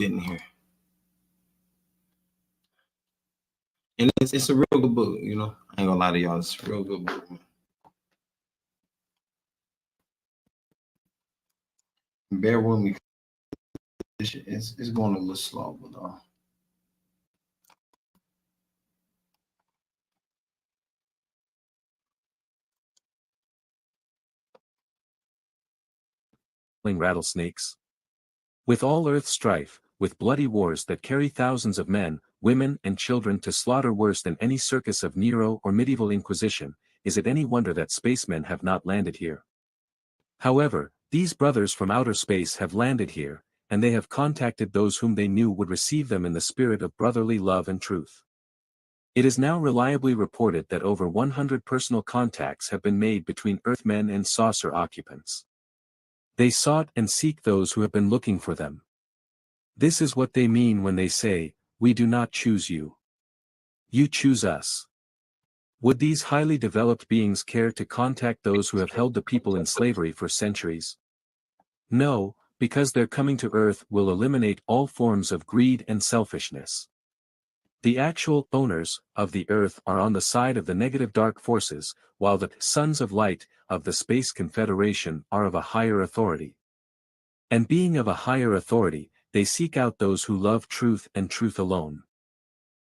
getting here. And it's a real good book, you know. I ain't gonna lie to y'all, it's a real good book. Bear with me. It's going a little slow, but rattlesnakes. With all earth strife, with bloody wars that carry thousands of men, women and children to slaughter worse than any circus of Nero or medieval Inquisition, is it any wonder that spacemen have not landed here? However, these brothers from outer space have landed here, and they have contacted those whom they knew would receive them in the spirit of brotherly love and truth. It is now reliably reported that over 100 personal contacts have been made between Earthmen and saucer occupants. They sought and seek those who have been looking for them. This is what they mean when they say, "We do not choose you. You choose us." Would these highly developed beings care to contact those who have held the people in slavery for centuries? No, because their coming to Earth will eliminate all forms of greed and selfishness. The actual owners of the Earth are on the side of the negative dark forces, while the sons of light of the Space Confederation are of a higher authority. And being of a higher authority, they seek out those who love truth and truth alone.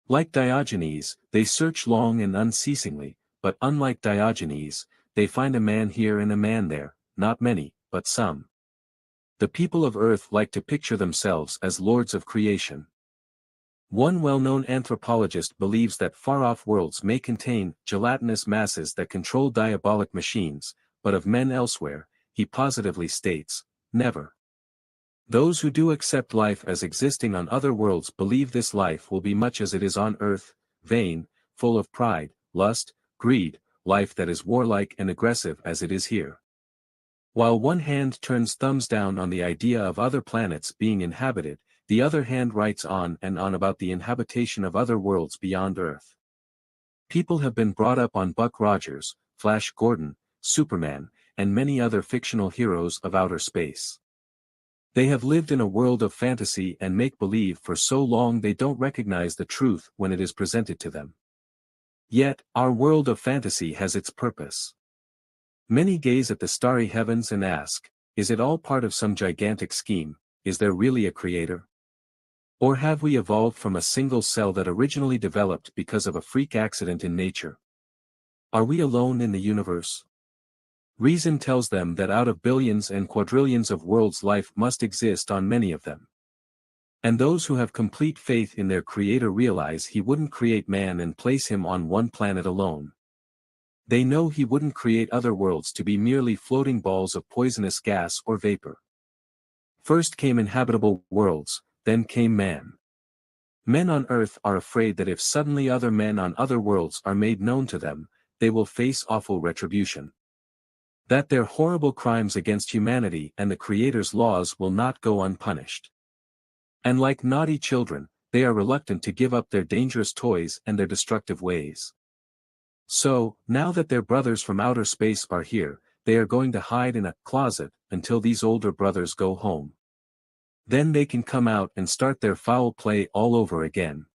Like Diogenes, they search long and unceasingly, but unlike Diogenes, they find a man here and a man there, not many, but some. The people of Earth like to picture themselves as lords of creation. One well-known anthropologist believes that far-off worlds may contain gelatinous masses that control diabolic machines, but of men elsewhere, he positively states, never. Those who do accept life as existing on other worlds believe this life will be much as it is on Earth, vain, full of pride, lust, greed, life that is warlike and aggressive as it is here. While one hand turns thumbs down on the idea of other planets being inhabited, the other hand writes on and on about the inhabitation of other worlds beyond Earth. People have been brought up on Buck Rogers, Flash Gordon, Superman, and many other fictional heroes of outer space. They have lived in a world of fantasy and make-believe for so long they don't recognize the truth when it is presented to them. Yet, our world of fantasy has its purpose. Many gaze at the starry heavens and ask, is it all part of some gigantic scheme? Is there really a creator? Or have we evolved from a single cell that originally developed because of a freak accident in nature? Are we alone in the universe? Reason tells them that out of billions and quadrillions of worlds life must exist on many of them. And those who have complete faith in their Creator realize He wouldn't create man and place him on one planet alone. They know He wouldn't create other worlds to be merely floating balls of poisonous gas or vapor. First came inhabitable worlds, then came man. Men on Earth are afraid that if suddenly other men on other worlds are made known to them, they will face awful retribution. That their horrible crimes against humanity and the Creator's laws will not go unpunished. And like naughty children, they are reluctant to give up their dangerous toys and their destructive ways. So, now that their brothers from outer space are here, they are going to hide in a closet until these older brothers go home. Then they can come out and start their foul play all over again.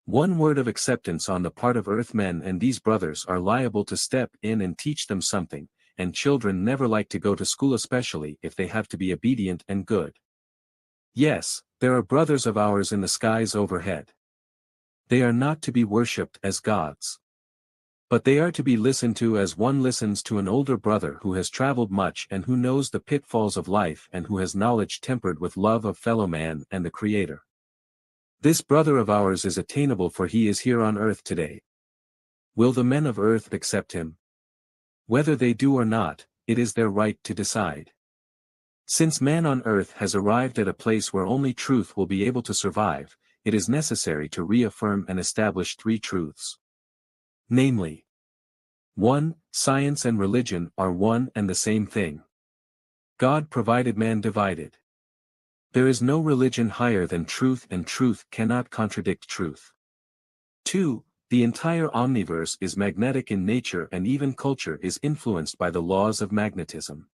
One word of acceptance on the part of Earthmen and these brothers are liable to step in and teach them something, and children never like to go to school, especially if they have to be obedient and good. Yes, there are brothers of ours in the skies overhead. They are not to be worshipped as gods. But they are to be listened to as one listens to an older brother who has traveled much and who knows the pitfalls of life and who has knowledge tempered with love of fellow man and the Creator. This brother of ours is attainable, for he is here on Earth today. Will the men of Earth accept him? Whether they do or not, it is their right to decide. Since man on Earth has arrived at a place where only truth will be able to survive, it is necessary to reaffirm and establish three truths. Namely, 1. Science and religion are one and the same thing. God provided, man divided. There is no religion higher than truth, and truth cannot contradict truth. 2. The entire omniverse is magnetic in nature, and even culture is influenced by the laws of magnetism.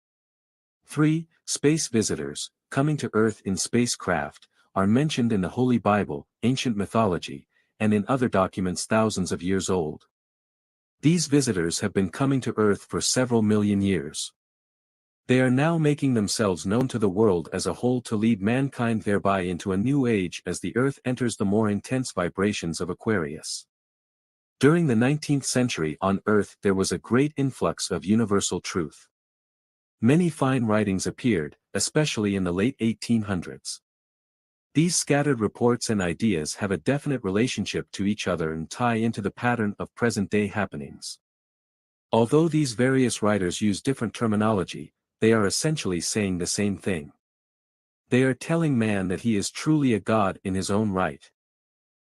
3. Space visitors, coming to Earth in spacecraft, are mentioned in the Holy Bible, ancient mythology, and in other documents thousands of years old. These visitors have been coming to Earth for several million years. They are now making themselves known to the world as a whole to lead mankind thereby into a new age as the Earth enters the more intense vibrations of Aquarius. During the 19th century on Earth there was a great influx of universal truth. Many fine writings appeared, especially in the late 1800s. These scattered reports and ideas have a definite relationship to each other and tie into the pattern of present-day happenings. Although these various writers use different terminology, they are essentially saying the same thing. They are telling man that he is truly a god in his own right.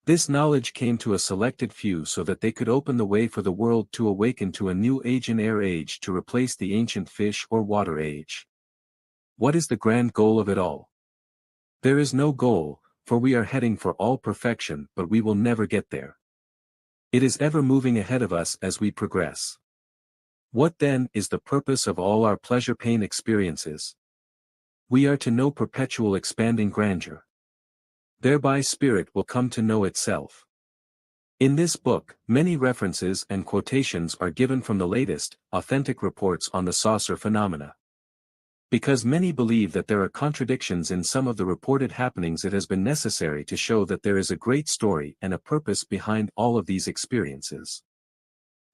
This knowledge came to a selected few so that they could open the way for the world to awaken to a new age and air age to replace the ancient fish or water age. What is the grand goal of it all? There is no goal, for we are heading for all perfection, but we will never get there. It is ever moving ahead of us as we progress. What then is the purpose of all our pleasure-pain experiences? We are to know perpetual expanding grandeur. Thereby spirit will come to know itself. In this book, many references and quotations are given from the latest, authentic reports on the saucer phenomena. Because many believe that there are contradictions in some of the reported happenings, it has been necessary to show that there is a great story and a purpose behind all of these experiences.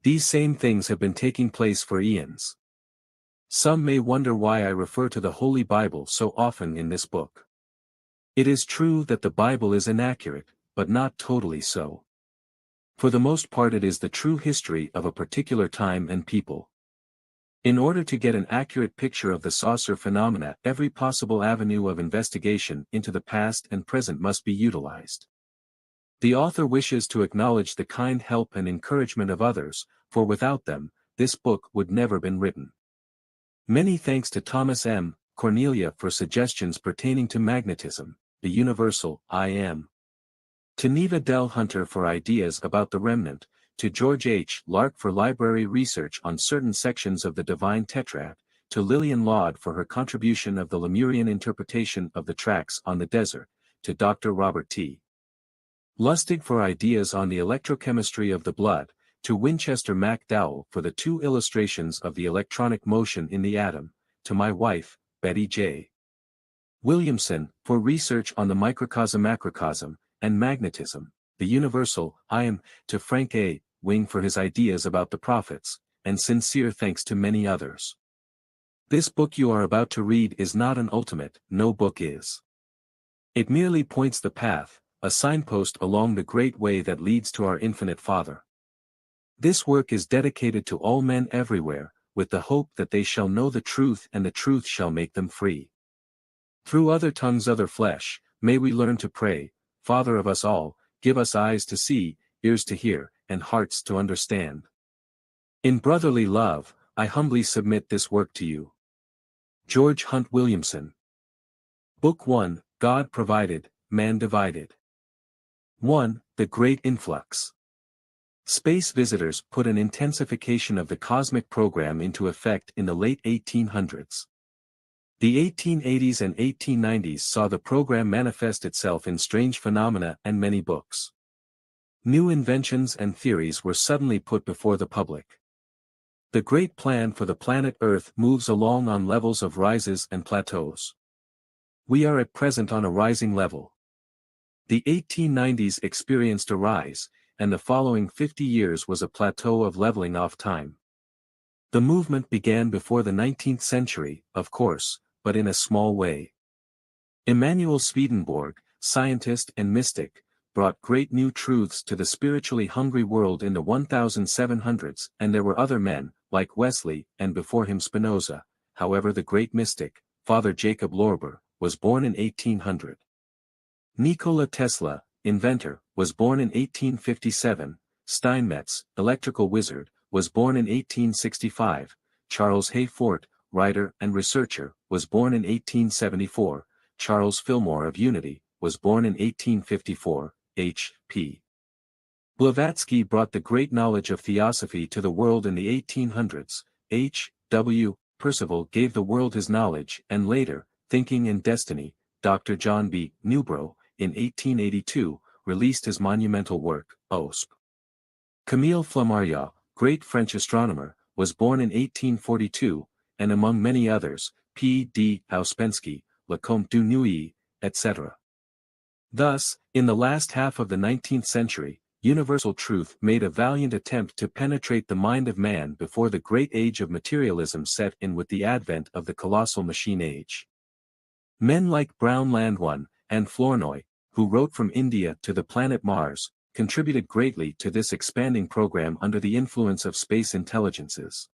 These same things have been taking place for eons. Some may wonder why I refer to the Holy Bible so often in this book. It is true that the Bible is inaccurate, but not totally so. For the most part it is the true history of a particular time and people. In order to get an accurate picture of the saucer phenomena, every possible avenue of investigation into the past and present must be utilized. The author wishes to acknowledge the kind help and encouragement of others, for without them, this book would never been written. Many thanks to Thomas M. Cornelia for suggestions pertaining to magnetism, the universal I Am. To Neva Del Hunter for ideas about the remnant, to George H. Lark for library research on certain sections of the Divine Tetrad, to Lillian Laud for her contribution of the Lemurian interpretation of the tracks on the desert, to Dr. Robert T. Lustig for ideas on the electrochemistry of the blood, to Winchester McDowell for the 2 illustrations of the electronic motion in the atom, to my wife, Betty J. Williamson, for research on the microcosm-macrocosm, and magnetism, the universal I Am, to Frank A. Wing for his ideas about the prophets, and sincere thanks to many others. This book you are about to read is not an ultimate, no book is. It merely points the path, a signpost along the great way that leads to our infinite Father. This work is dedicated to all men everywhere, with the hope that they shall know the truth and the truth shall make them free. Through other tongues other flesh, may we learn to pray, Father of us all, give us eyes to see, ears to hear, and hearts to understand. In brotherly love, I humbly submit this work to you. George Hunt Williamson. Book 1, God Provided, Man Divided. 1. The Great Influx. Space visitors put an intensification of the cosmic program into effect in the late 1800s. The 1880s and 1890s saw the program manifest itself in strange phenomena and many books. New inventions and theories were suddenly put before the public. The great plan for the planet Earth moves along on levels of rises and plateaus. We are at present on a rising level. The 1890s experienced a rise, and the following 50 years was a plateau of leveling off time. The movement began before the 19th century, of course, but in a small way. Emanuel Swedenborg, scientist and mystic, brought great new truths to the spiritually hungry world in the 1700s, and there were other men, like Wesley, and before him Spinoza. However, the great mystic, Father Jacob Lorber, was born in 1800. Nikola Tesla, inventor, was born in 1857, Steinmetz, electrical wizard, was born in 1865, Charles Hayfort, writer and researcher, was born in 1874, Charles Fillmore of Unity, was born in 1854, H.P. Blavatsky brought the great knowledge of theosophy to the world in the 1800s, H.W. Percival gave the world his knowledge and later, Thinking and Destiny, Dr. John B. Newbrough, in 1882, released his monumental work, OSP. Camille Flammarion, great French astronomer, was born in 1842, and among many others, P. D. Ouspensky, Lecomte du Nouilly, etc. Thus, in the last half of the 19th century, universal truth made a valiant attempt to penetrate the mind of man before the great age of materialism set in with the advent of the colossal machine age. Men like Brown Landwan and Flournoy, who wrote from India to the planet Mars, contributed greatly to this expanding program under the influence of space intelligences.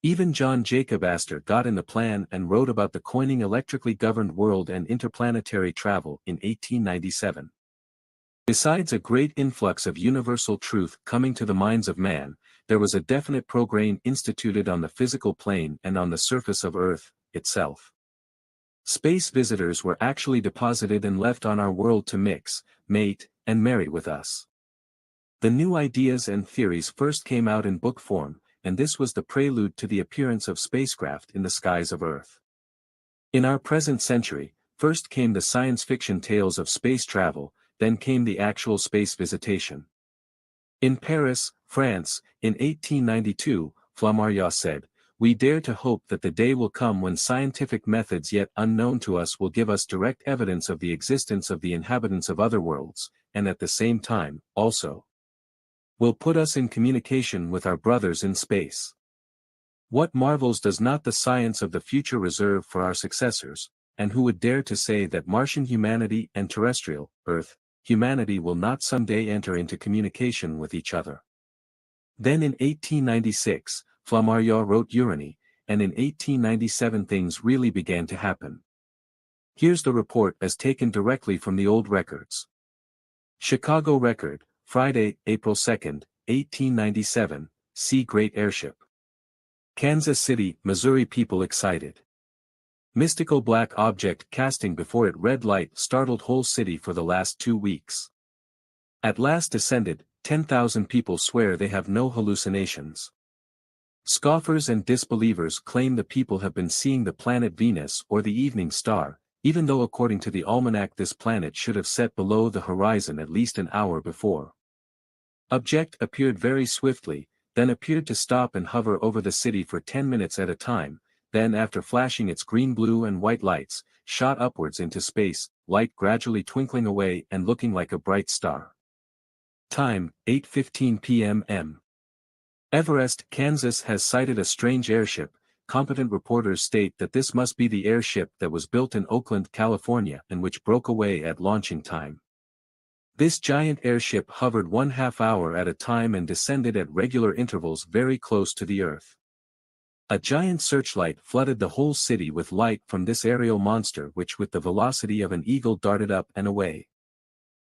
Even John Jacob Astor got in the plan and wrote about the coining electrically governed world and interplanetary travel in 1897. Besides a great influx of universal truth coming to the minds of man, there was a definite program instituted on the physical plane and on the surface of Earth itself. Space visitors were actually deposited and left on our world to mix, mate, and marry with us. The new ideas and theories first came out in book form, and this was the prelude to the appearance of spacecraft in the skies of Earth. In our present century, first came the science fiction tales of space travel, then came the actual space visitation. In Paris, France, in 1892, Flammarion said, "We dare to hope that the day will come when scientific methods yet unknown to us will give us direct evidence of the existence of the inhabitants of other worlds, and at the same time, also, will put us in communication with our brothers in space. What marvels does not the science of the future reserve for our successors, and who would dare to say that Martian humanity and terrestrial, Earth, humanity will not someday enter into communication with each other?" Then in 1896, Flammarion wrote Uranie, and in 1897 things really began to happen. Here's the report as taken directly from the old records. Chicago Record, Friday, April 2, 1897, see Great Airship. Kansas City, Missouri, people excited. Mystical black object casting before it red light startled whole city for the last 2 weeks. At last descended, 10,000 people swear they have no hallucinations. Scoffers and disbelievers claim the people have been seeing the planet Venus or the evening star, even though according to the almanac this planet should have set below the horizon at least an hour before. Object appeared very swiftly, then appeared to stop and hover over the city for 10 minutes at a time, then after flashing its green, blue and white lights, shot upwards into space, light gradually twinkling away and looking like a bright star. Time, 8:15 p.m. M. Everest, Kansas has sighted a strange airship. Competent reporters state that this must be the airship that was built in Oakland, California and which broke away at launching time. This giant airship hovered 1/2 hour at a time and descended at regular intervals very close to the Earth. A giant searchlight flooded the whole city with light from this aerial monster which with the velocity of an eagle darted up and away.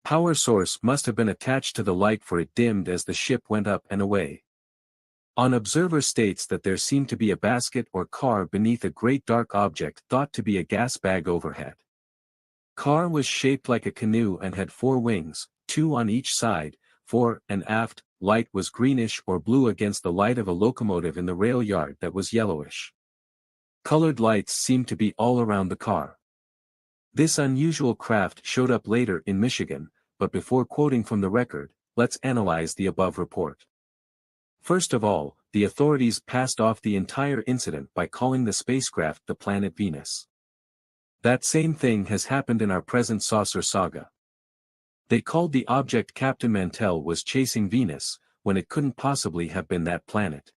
Power source must have been attached to the light for it dimmed as the ship went up and away. An observer states that there seemed to be a basket or car beneath a great dark object thought to be a gas bag overhead. Car was shaped like a canoe and had 4 wings, 2 on each side, fore and aft. Light was greenish or blue against the light of a locomotive in the rail yard that was yellowish. Colored lights seemed to be all around the car. This unusual craft showed up later in Michigan, but before quoting from the record, let's analyze the above report. First of all, the authorities passed off the entire incident by calling the spacecraft the planet Venus. That same thing has happened in our present saucer saga. They called the object Captain Mantell was chasing Venus, when it couldn't possibly have been that planet.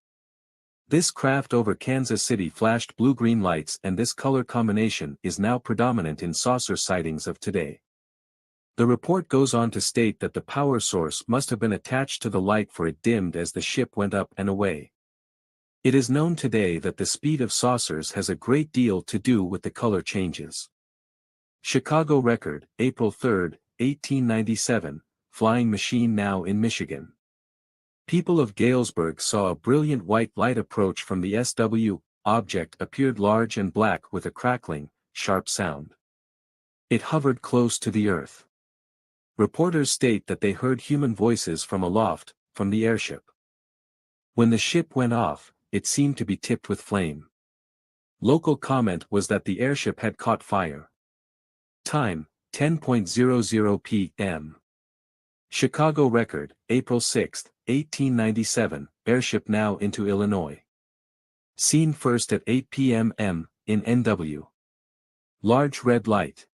This craft over Kansas City flashed blue-green lights and this color combination is now predominant in saucer sightings of today. The report goes on to state that the power source must have been attached to the light for it dimmed as the ship went up and away. It is known today that the speed of saucers has a great deal to do with the color changes. Chicago Record, April 3, 1897, flying machine now in Michigan. People of Galesburg saw a brilliant white light approach from the SW. Object appeared large and black with a crackling, sharp sound. It hovered close to the Earth. Reporters state that they heard human voices from aloft, from the airship. When the ship went off, it seemed to be tipped with flame. Local comment was that the airship had caught fire. Time, 10:00 p.m. Chicago record, April 6, 1897, airship now into Illinois. Seen first at 8 p.m. in NW. Large red light.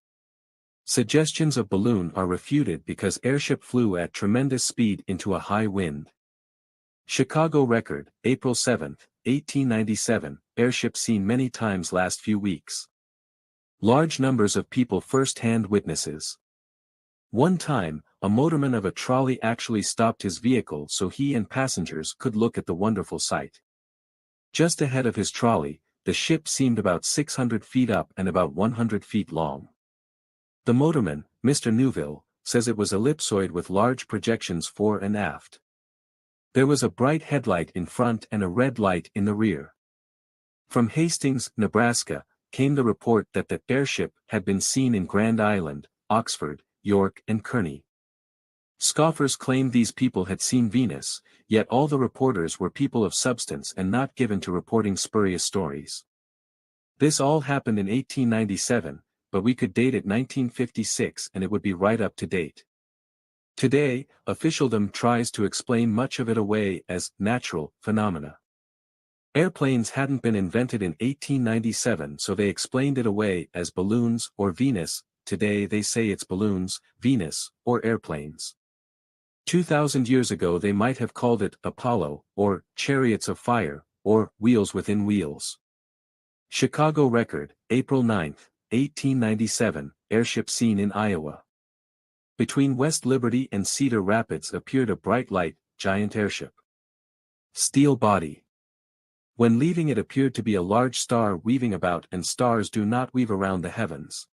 Suggestions of balloon are refuted because airship flew at tremendous speed into a high wind. Chicago record, April 7, 1897, airship seen many times last few weeks. Large numbers of people first-hand witnesses. One time, a motorman of a trolley actually stopped his vehicle so he and passengers could look at the wonderful sight. Just ahead of his trolley, the ship seemed about 600 feet up and about 100 feet long. The motorman, Mr. Newville, says it was ellipsoid with large projections fore and aft. There was a bright headlight in front and a red light in the rear. From Hastings, Nebraska, came the report that the airship had been seen in Grand Island, Oxford, York and Kearney. Scoffers claimed these people had seen Venus, yet all the reporters were people of substance and not given to reporting spurious stories. This all happened in 1897, but we could date it 1956 and it would be right up to date. Today, officialdom tries to explain much of it away as natural phenomena. Airplanes hadn't been invented in 1897, so they explained it away as balloons or Venus. Today they say it's balloons, Venus, or airplanes. 2,000 years ago they might have called it Apollo, or chariots of fire, or wheels within wheels. Chicago record, April 9, 1897, airship seen in Iowa. Between West Liberty and Cedar Rapids appeared a bright light, giant airship. Steel body. When leaving it appeared to be a large star weaving about, and stars do not weave around the heavens.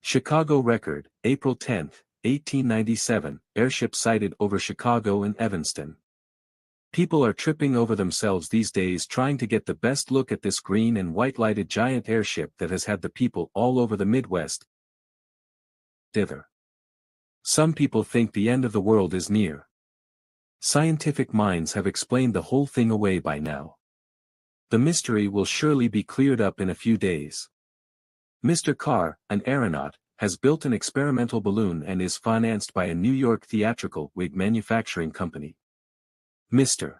Chicago record, April 10, 1897, airship sighted over Chicago and Evanston. People are tripping over themselves these days trying to get the best look at this green and white lighted giant airship that has had the people all over the Midwest dither. Some people think the end of the world is near. Scientific minds have explained the whole thing away by now. The mystery will surely be cleared up in a few days. Mr. Carr, an aeronaut, has built an experimental balloon and is financed by a New York theatrical wig manufacturing company. Mr.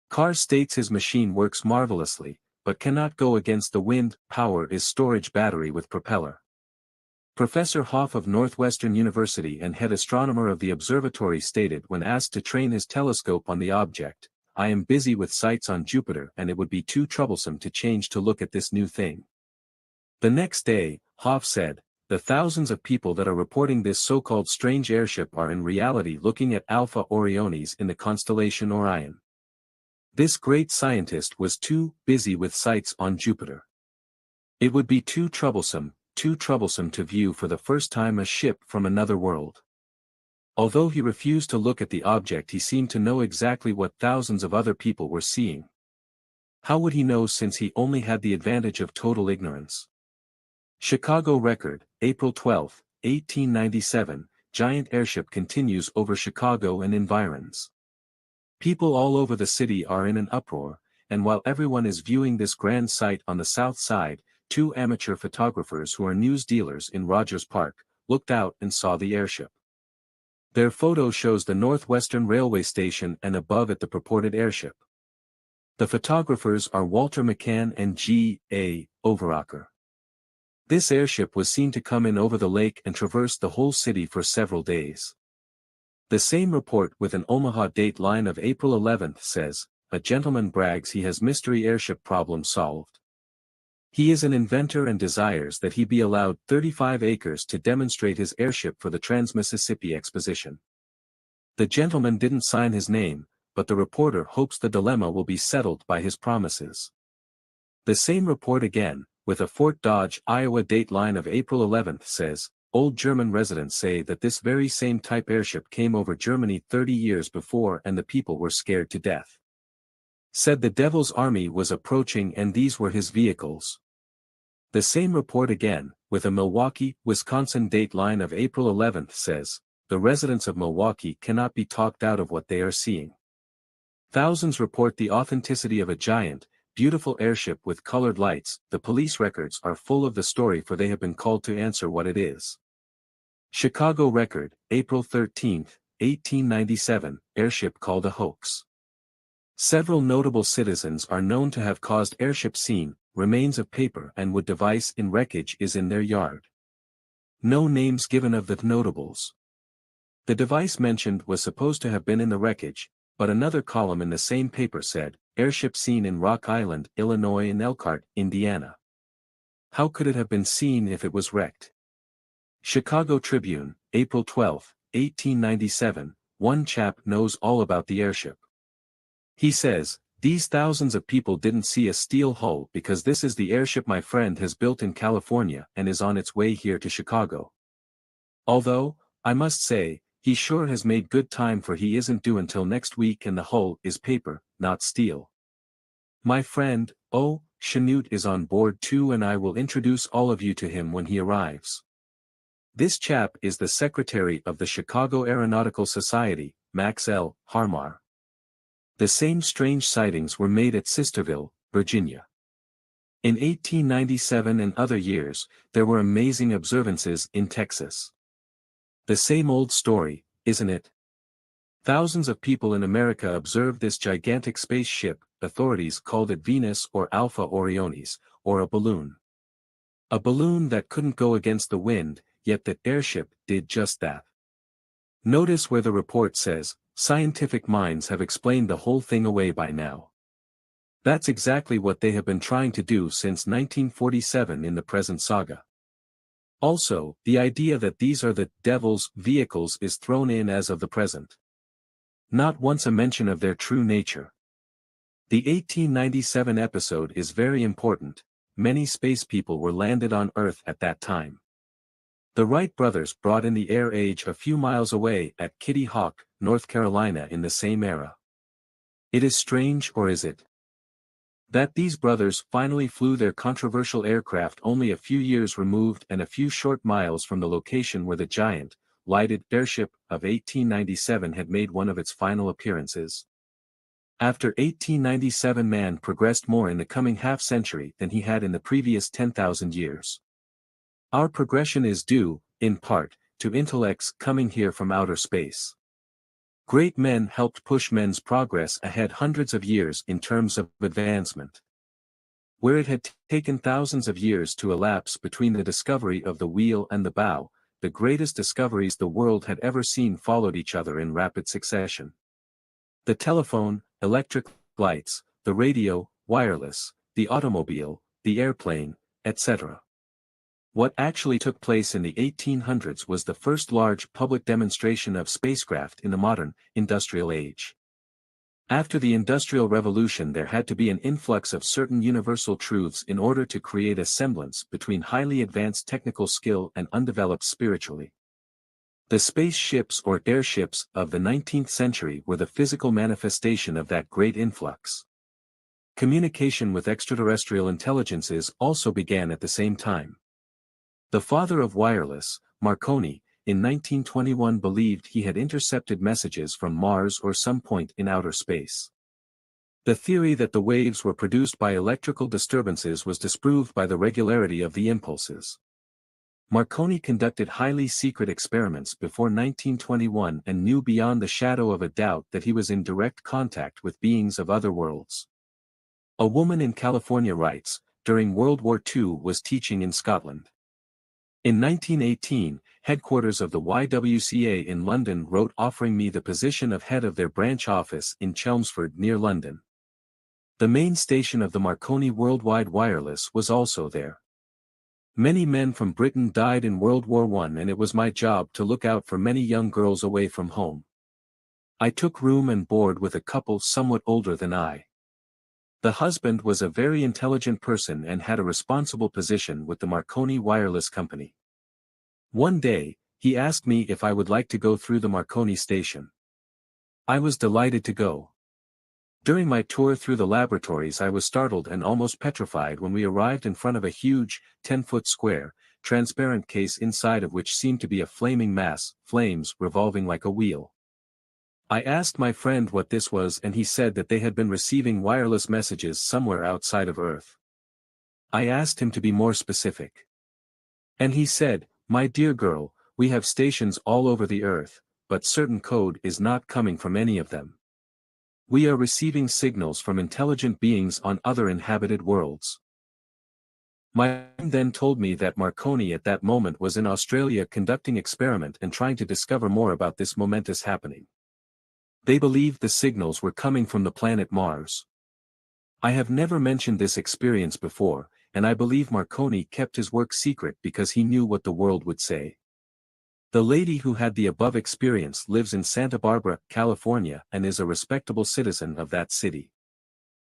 Carr states his machine works marvelously, but cannot go against the wind. Power is storage battery with propeller. Professor Hoff of Northwestern University and head astronomer of the observatory stated when asked to train his telescope on the object, "I am busy with sights on Jupiter and it would be too troublesome to change to look at this new thing." The next day, Hoff said, "The thousands of people that are reporting this so-called strange airship are in reality looking at Alpha Orionis in the constellation Orion." This great scientist was too busy with sights on Jupiter. It would be too troublesome to view for the first time a ship from another world. Although he refused to look at the object, he seemed to know exactly what thousands of other people were seeing. How would he know since he only had the advantage of total ignorance? Chicago record, April 12, 1897, giant airship continues over Chicago and environs. People all over the city are in an uproar, and while everyone is viewing this grand sight on the south side, two amateur photographers who are news dealers in Rogers Park, looked out and saw the airship. Their photo shows the Northwestern Railway Station and above it the purported airship. The photographers are Walter McCann and G. A. Overacker. This airship was seen to come in over the lake and traverse the whole city for several days. The same report with an Omaha date line of April 11 says, "A gentleman brags he has mystery airship problem solved. He is an inventor and desires that he be allowed 35 acres to demonstrate his airship for the Trans-Mississippi Exposition." The gentleman didn't sign his name, but the reporter hopes the dilemma will be settled by his promises. The same report again, with a Fort Dodge, Iowa date line of April 11 says, "Old German residents say that this very same type airship came over Germany 30 years before and the people were scared to death. Said the Devil's Army was approaching and these were his vehicles." The same report again, with a Milwaukee, Wisconsin date line of April 11 says, "The residents of Milwaukee cannot be talked out of what they are seeing." Thousands report the authenticity of a giant, beautiful airship with colored lights. The police records are full of the story, for they have been called to answer what it is. Chicago Record, April 13, 1897, airship called a hoax. Several notable citizens are known to have caused airship scene. Remains of paper and wood device in wreckage is in their yard. No names given of the notables. The device mentioned was supposed to have been in the wreckage, but another column in the same paper said, airship seen in Rock Island, Illinois and Elkhart, Indiana. How could it have been seen if it was wrecked? Chicago Tribune, April 12, 1897, one chap knows all about the airship. He says, these thousands of people didn't see a steel hull because this is the airship my friend has built in California and is on its way here to Chicago. Although, I must say, he sure has made good time, for he isn't due until next week and the hull is paper, not steel. My friend, Chanute is on board too, and I will introduce all of you to him when he arrives. This chap is the secretary of the Chicago Aeronautical Society, Max L. Harmar. The same strange sightings were made at Sisterville, Virginia. In 1897 and other years, there were amazing observances in Texas. The same old story, isn't it? Thousands of people in America observed this gigantic spaceship. Authorities called it Venus or Alpha Orionis, or a balloon. A balloon that couldn't go against the wind, yet that airship did just that. Notice where the report says, scientific minds have explained the whole thing away by now. That's exactly what they have been trying to do since 1947 in the present saga. Also, the idea that these are the devil's vehicles is thrown in as of the present. Not once a mention of their true nature. The 1897 episode is very important. Many space people were landed on Earth at that time. The Wright brothers brought in the air age a few miles away at Kitty Hawk, North Carolina in the same era. It is strange, or is it, that these brothers finally flew their controversial aircraft only a few years removed and a few short miles from the location where the giant, lighted airship of 1897 had made one of its final appearances. After 1897, man progressed more in the coming half-century than he had in the previous 10,000 years. Our progression is due, in part, to intellects coming here from outer space. Great men helped push men's progress ahead hundreds of years in terms of advancement. Where it had taken thousands of years to elapse between the discovery of the wheel and the bow, the greatest discoveries the world had ever seen followed each other in rapid succession. The telephone, electric lights, the radio, wireless, the automobile, the airplane, etc. What actually took place in the 1800s was the first large public demonstration of spacecraft in the modern, industrial age. After the Industrial Revolution, there had to be an influx of certain universal truths in order to create a semblance between highly advanced technical skill and undeveloped spiritually. The spaceships or airships of the 19th century were the physical manifestation of that great influx. Communication with extraterrestrial intelligences also began at the same time. The father of wireless, Marconi, in 1921 believed he had intercepted messages from Mars or some point in outer space. The theory that the waves were produced by electrical disturbances was disproved by the regularity of the impulses. Marconi conducted highly secret experiments before 1921 and knew beyond the shadow of a doubt that he was in direct contact with beings of other worlds. A woman in California writes, during World War II was teaching in Scotland. In 1918, headquarters of the YWCA in London wrote offering me the position of head of their branch office in Chelmsford near London. The main station of the Marconi Worldwide Wireless was also there. Many men from Britain died in World War I, and it was my job to look out for many young girls away from home. I took room and board with a couple somewhat older than I. The husband was a very intelligent person and had a responsible position with the Marconi Wireless Company. One day, he asked me if I would like to go through the Marconi station. I was delighted to go. During my tour through the laboratories, I was startled and almost petrified when we arrived in front of a huge, 10-foot square, transparent case inside of which seemed to be a flaming mass, flames revolving like a wheel. I asked my friend what this was and he said that they had been receiving wireless messages somewhere outside of Earth. I asked him to be more specific. And he said, "My dear girl, we have stations all over the Earth, but certain code is not coming from any of them. We are receiving signals from intelligent beings on other inhabited worlds." My friend then told me that Marconi at that moment was in Australia conducting experiment and trying to discover more about this momentous happening. They believed the signals were coming from the planet Mars. I have never mentioned this experience before, and I believe Marconi kept his work secret because he knew what the world would say. The lady who had the above experience lives in Santa Barbara, California and is a respectable citizen of that city.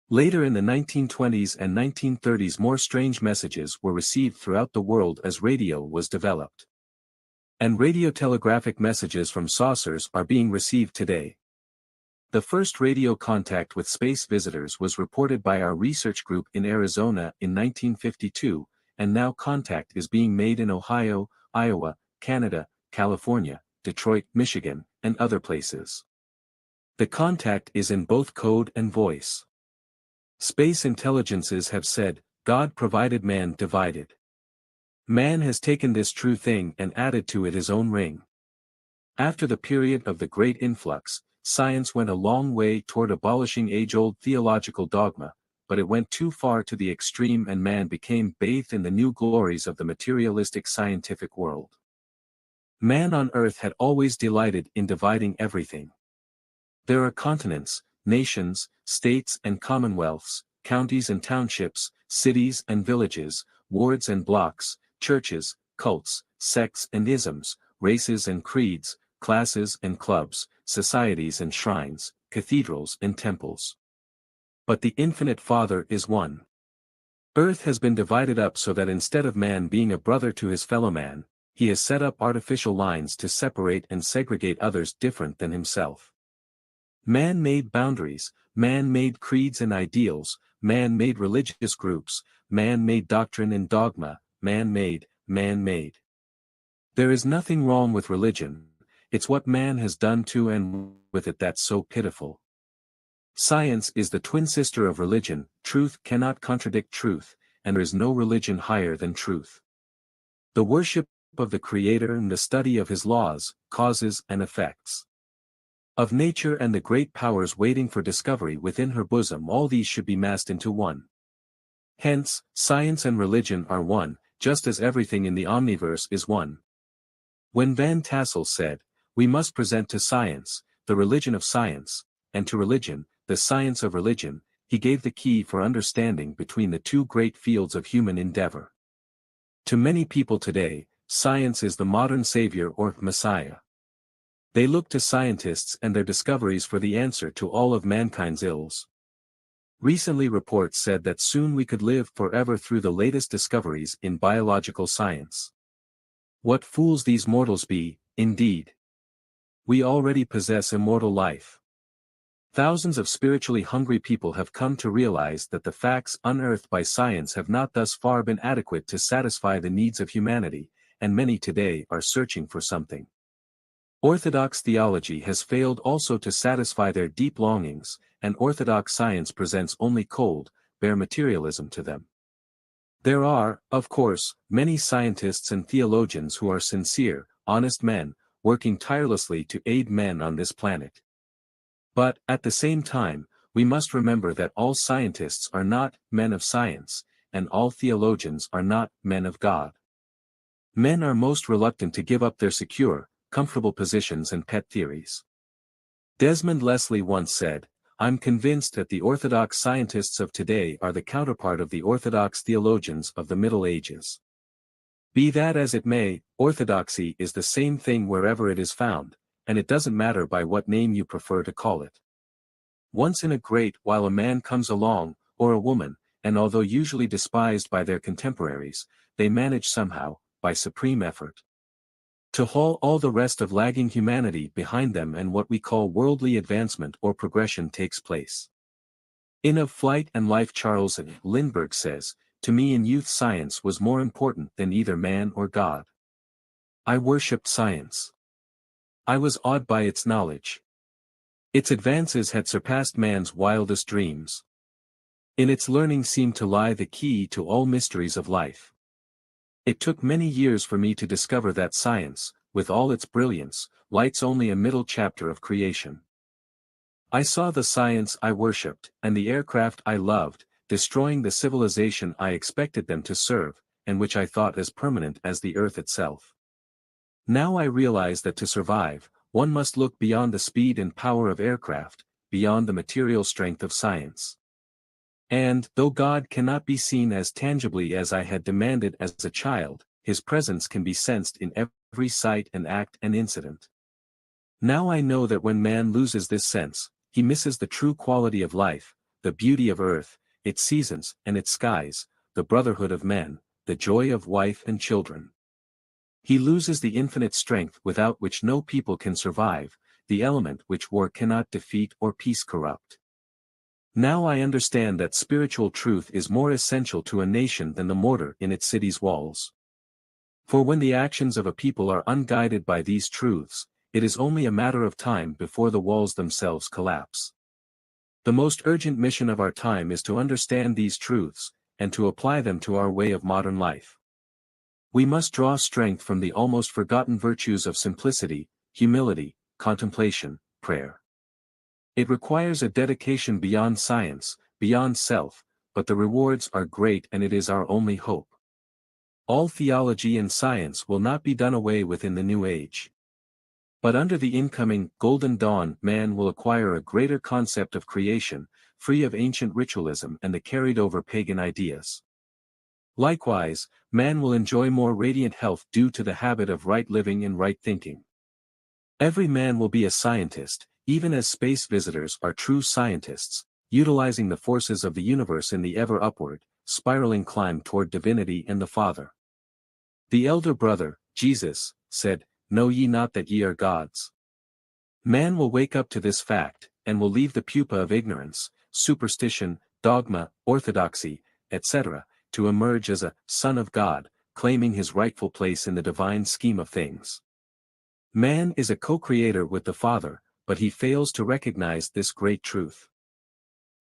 Later in the 1920s and 1930s more strange messages were received throughout the world as radio was developed. And radiotelegraphic messages from saucers are being received today. The first radio contact with space visitors was reported by our research group in Arizona in 1952, and now contact is being made in Ohio, Iowa, Canada, California, Detroit, Michigan, and other places. The contact is in both code and voice. Space intelligences have said, God provided, man divided. Man has taken this true thing and added to it his own ring. After the period of the Great Influx, science went a long way toward abolishing age-old theological dogma, but it went too far to the extreme and man became bathed in the new glories of the materialistic scientific world. Man on earth had always delighted in dividing everything. There are continents, nations, states and commonwealths, counties and townships, cities and villages, wards and blocks, churches, cults, sects and isms, races and creeds, classes and clubs, societies and shrines, cathedrals and temples. But the infinite Father is one. Earth has been divided up so that instead of man being a brother to his fellow man, he has set up artificial lines to separate and segregate others different than himself. Man made boundaries, man made creeds and ideals, man made religious groups, man made doctrine and dogma, man made. There is nothing wrong with religion, it's what man has done to and with it that's so pitiful. Science is the twin sister of religion, truth cannot contradict truth, and there is no religion higher than truth. The worship of the Creator and the study of his laws, causes and effects. Of nature and the great powers waiting for discovery within her bosom, all these should be massed into one. Hence, science and religion are one, just as everything in the omniverse is one. When Van Tassel said, "We must present to science, the religion of science, and to religion, the science of religion," he gave the key for understanding between the two great fields of human endeavor. To many people today, science is the modern savior or Messiah. They look to scientists and their discoveries for the answer to all of mankind's ills. Recently reports said that soon we could live forever through the latest discoveries in biological science. What fools these mortals be, indeed. We already possess immortal life. Thousands of spiritually hungry people have come to realize that the facts unearthed by science have not thus far been adequate to satisfy the needs of humanity, and many today are searching for something. Orthodox theology has failed also to satisfy their deep longings, and orthodox science presents only cold, bare materialism to them. There are, of course, many scientists and theologians who are sincere, honest men, working tirelessly to aid men on this planet. But, at the same time, we must remember that all scientists are not men of science, and all theologians are not men of God. Men are most reluctant to give up their secure, comfortable positions and pet theories. Desmond Leslie once said, "I'm convinced that the orthodox scientists of today are the counterpart of the orthodox theologians of the Middle Ages." Be that as it may, orthodoxy is the same thing wherever it is found, and it doesn't matter by what name you prefer to call it. Once in a great while a man comes along, or a woman, and although usually despised by their contemporaries, they manage somehow, by supreme effort, to haul all the rest of lagging humanity behind them, and what we call worldly advancement or progression takes place. In Of Flight and Life, Charles Lindbergh says, "To me in youth science was more important than either man or God. I worshipped science. I was awed by its knowledge. Its advances had surpassed man's wildest dreams. In its learning seemed to lie the key to all mysteries of life. It took many years for me to discover that science, with all its brilliance, lights only a middle chapter of creation. I saw the science I worshipped, and the aircraft I loved, destroying the civilization I expected them to serve, and which I thought as permanent as the earth itself. Now I realize that to survive, one must look beyond the speed and power of aircraft, beyond the material strength of science. And, though God cannot be seen as tangibly as I had demanded as a child, His presence can be sensed in every sight and act and incident. Now I know that when man loses this sense, he misses the true quality of life, the beauty of earth, its seasons and its skies, the brotherhood of men, the joy of wife and children. He loses the infinite strength without which no people can survive, the element which war cannot defeat or peace corrupt. Now I understand that spiritual truth is more essential to a nation than the mortar in its city's walls. For when the actions of a people are unguided by these truths, it is only a matter of time before the walls themselves collapse. The most urgent mission of our time is to understand these truths, and to apply them to our way of modern life. We must draw strength from the almost forgotten virtues of simplicity, humility, contemplation, prayer. It requires a dedication beyond science, beyond self, but the rewards are great and it is our only hope. All theology and science will not be done away with in the new age. But under the incoming golden dawn, man will acquire a greater concept of creation, free of ancient ritualism and the carried-over pagan ideas. Likewise, man will enjoy more radiant health due to the habit of right living and right thinking. Every man will be a scientist, even as space visitors are true scientists, utilizing the forces of the universe in the ever upward, spiraling climb toward divinity and the Father. The elder brother, Jesus, said, "Know ye not that ye are gods?" Man will wake up to this fact, and will leave the pupa of ignorance, superstition, dogma, orthodoxy, etc., to emerge as a son of God, claiming his rightful place in the divine scheme of things. Man is a co-creator with the Father, but he fails to recognize this great truth.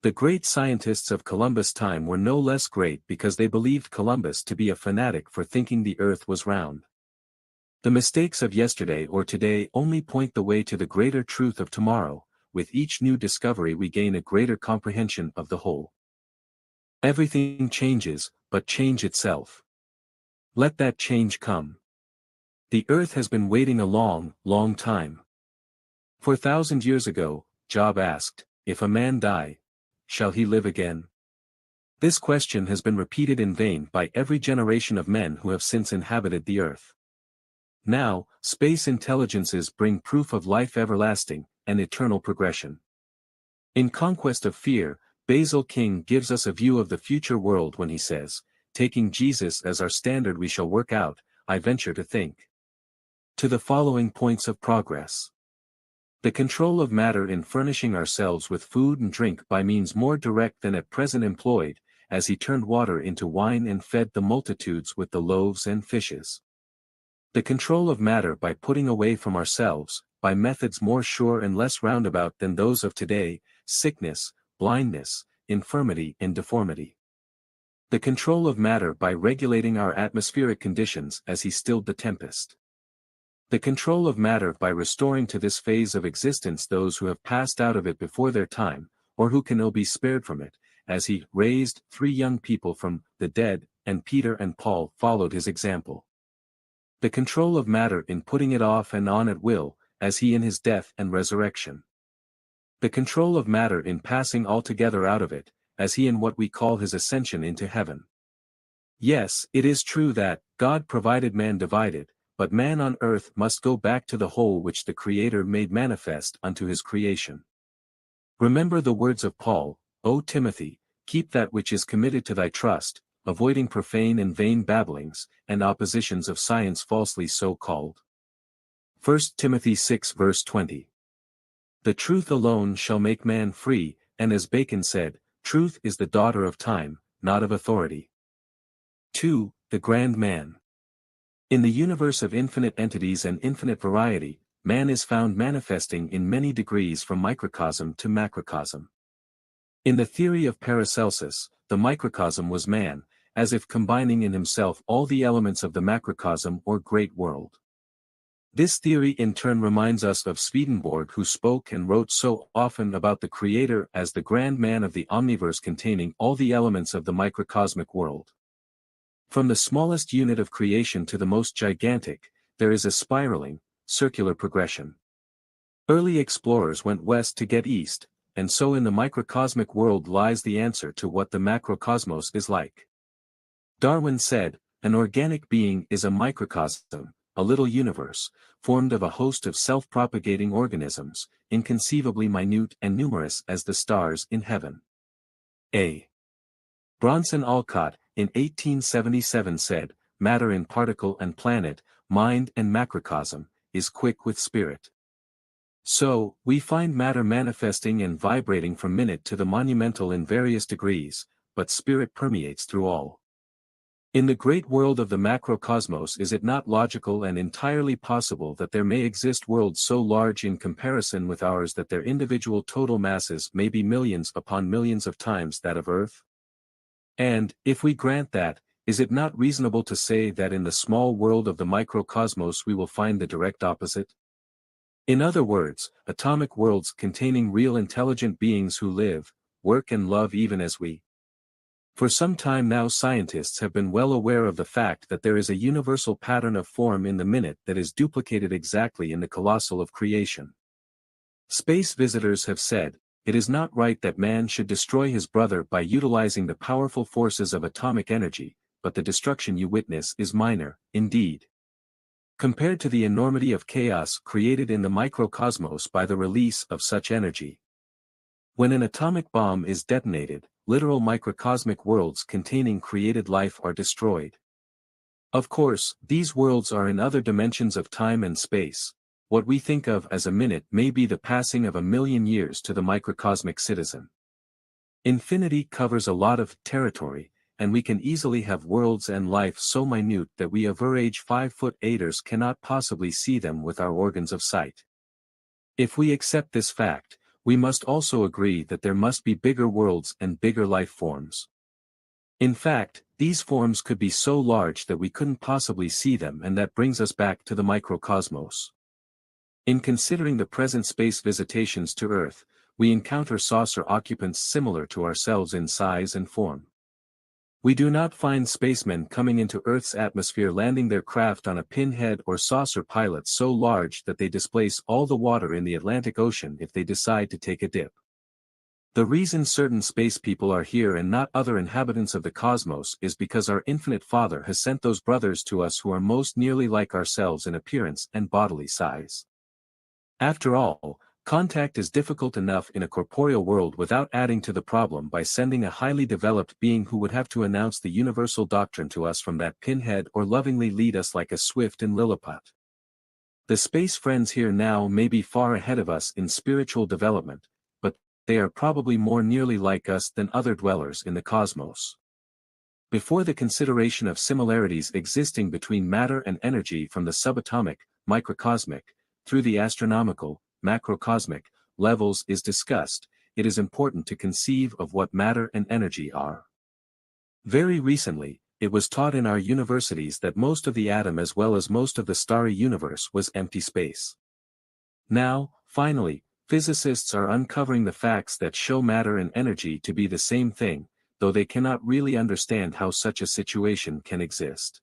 The great scientists of Columbus' time were no less great because they believed Columbus to be a fanatic for thinking the earth was round. The mistakes of yesterday or today only point the way to the greater truth of tomorrow. With each new discovery we gain a greater comprehension of the whole. Everything changes, but change itself. Let that change come. The earth has been waiting a long, long time. 4,000 years ago, Job asked, "If a man die, shall he live again?" This question has been repeated in vain by every generation of men who have since inhabited the earth. Now, space intelligences bring proof of life everlasting, and eternal progression. In Conquest of Fear, Basil King gives us a view of the future world when he says, "Taking Jesus as our standard we shall work out, I venture to think, to the following points of progress. The control of matter in furnishing ourselves with food and drink by means more direct than at present employed, as he turned water into wine and fed the multitudes with the loaves and fishes. The control of matter by putting away from ourselves, by methods more sure and less roundabout than those of today, sickness, blindness, infirmity and deformity. The control of matter by regulating our atmospheric conditions as he stilled the tempest. The control of matter by restoring to this phase of existence those who have passed out of it before their time, or who can ill be spared from it, as he raised 3 young people from the dead, and Peter and Paul followed his example. The control of matter in putting it off and on at will, as he in his death and resurrection. The control of matter in passing altogether out of it, as he in what we call his ascension into heaven. Yes, it is true that God provided man divided, but man on earth must go back to the whole which the Creator made manifest unto his creation. Remember the words of Paul, "O Timothy, keep that which is committed to thy trust, avoiding profane and vain babblings, and oppositions of science falsely so called." 1 Timothy 6 verse 20. The truth alone shall make man free, and as Bacon said, truth is the daughter of time, not of authority. 2. The grand man. In the universe of infinite entities and infinite variety, man is found manifesting in many degrees from microcosm to macrocosm. In the theory of Paracelsus, the microcosm was man, as if combining in himself all the elements of the macrocosm or great world. This theory in turn reminds us of Swedenborg, who spoke and wrote so often about the Creator as the grand man of the omniverse containing all the elements of the microcosmic world. From the smallest unit of creation to the most gigantic, there is a spiraling, circular progression. Early explorers went west to get east, and so in the microcosmic world lies the answer to what the macrocosmos is like. Darwin said, "An organic being is a microcosm, a little universe, formed of a host of self-propagating organisms, inconceivably minute and numerous as the stars in heaven." A. Bronson Alcott, in 1877 said, "Matter in particle and planet, mind and macrocosm, is quick with spirit." So, we find matter manifesting and vibrating from minute to the monumental in various degrees, but spirit permeates through all. In the great world of the macrocosmos, is it not logical and entirely possible that there may exist worlds so large in comparison with ours that their individual total masses may be millions upon millions of times that of Earth? And, if we grant that, is it not reasonable to say that in the small world of the microcosmos we will find the direct opposite? In other words, atomic worlds containing real intelligent beings who live, work and love even as we. For some time now scientists have been well aware of the fact that there is a universal pattern of form in the minute that is duplicated exactly in the colossal of creation. Space visitors have said, it is not right that man should destroy his brother by utilizing the powerful forces of atomic energy, but the destruction you witness is minor, indeed, compared to the enormity of chaos created in the microcosmos by the release of such energy. When an atomic bomb is detonated, literal microcosmic worlds containing created life are destroyed. Of course, these worlds are in other dimensions of time and space. What we think of as a minute may be the passing of 1,000,000 years to the microcosmic citizen. Infinity covers a lot of territory, and we can easily have worlds and life so minute that we of our age 5'8" cannot possibly see them with our organs of sight. If we accept this fact, we must also agree that there must be bigger worlds and bigger life forms. In fact, these forms could be so large that we couldn't possibly see them, and that brings us back to the microcosmos. In considering the present space visitations to Earth, we encounter saucer occupants similar to ourselves in size and form. We do not find spacemen coming into Earth's atmosphere landing their craft on a pinhead or saucer pilot so large that they displace all the water in the Atlantic Ocean if they decide to take a dip. The reason certain space people are here and not other inhabitants of the cosmos is because our infinite Father has sent those brothers to us who are most nearly like ourselves in appearance and bodily size. After all, contact is difficult enough in a corporeal world without adding to the problem by sending a highly developed being who would have to announce the universal doctrine to us from that pinhead or lovingly lead us like a swift and Lilliput. The space friends here now may be far ahead of us in spiritual development, but they are probably more nearly like us than other dwellers in the cosmos. Before the consideration of similarities existing between matter and energy from the subatomic, microcosmic, through the astronomical, macrocosmic, levels is discussed, it is important to conceive of what matter and energy are. Very recently, it was taught in our universities that most of the atom as well as most of the starry universe was empty space. Now, finally, physicists are uncovering the facts that show matter and energy to be the same thing, though they cannot really understand how such a situation can exist.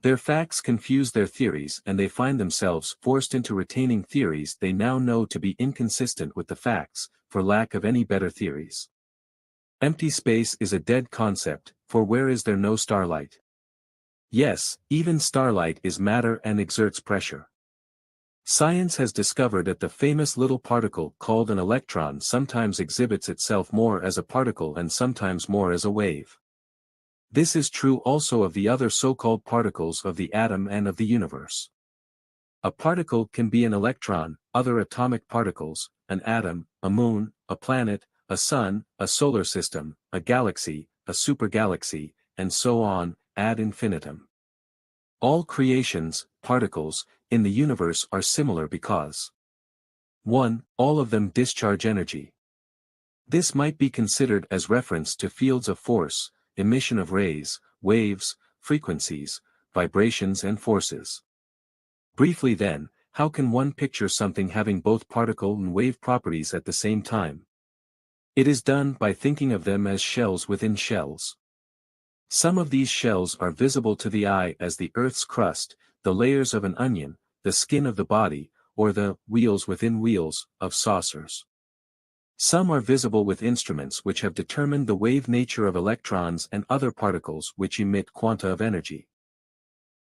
Their facts confuse their theories and they find themselves forced into retaining theories they now know to be inconsistent with the facts, for lack of any better theories. Empty space is a dead concept, for where is there no starlight? Yes, even starlight is matter and exerts pressure. Science has discovered that the famous little particle called an electron sometimes exhibits itself more as a particle and sometimes more as a wave. This is true also of the other so-called particles of the atom and of the universe. A particle can be an electron, other atomic particles, an atom, a moon, a planet, a sun, a solar system, a galaxy, a supergalaxy, and so on, ad infinitum. All creations, particles, in the universe are similar because 1. All of them discharge energy. This might be considered as reference to fields of force, emission of rays, waves, frequencies, vibrations and forces. Briefly then, how can one picture something having both particle and wave properties at the same time? It is done by thinking of them as shells within shells. Some of these shells are visible to the eye as the Earth's crust, the layers of an onion, the skin of the body, or the wheels within wheels of saucers. Some are visible with instruments which have determined the wave nature of electrons and other particles which emit quanta of energy.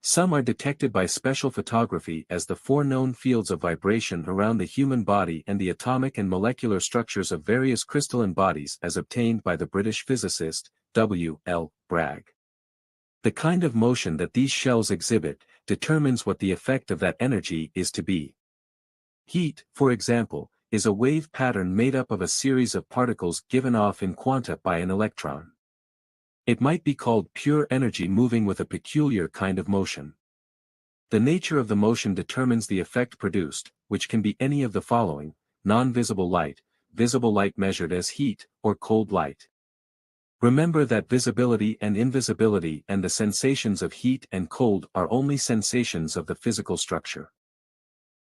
Some are detected by special photography as the four known fields of vibration around the human body and the atomic and molecular structures of various crystalline bodies as obtained by the British physicist, W. L. Bragg. The kind of motion that these shells exhibit determines what the effect of that energy is to be. Heat, for example, is a wave pattern made up of a series of particles given off in quanta by an electron. It might be called pure energy moving with a peculiar kind of motion. The nature of the motion determines the effect produced, which can be any of the following: non-visible light, visible light measured as heat, or cold light. Remember that visibility and invisibility and the sensations of heat and cold are only sensations of the physical structure.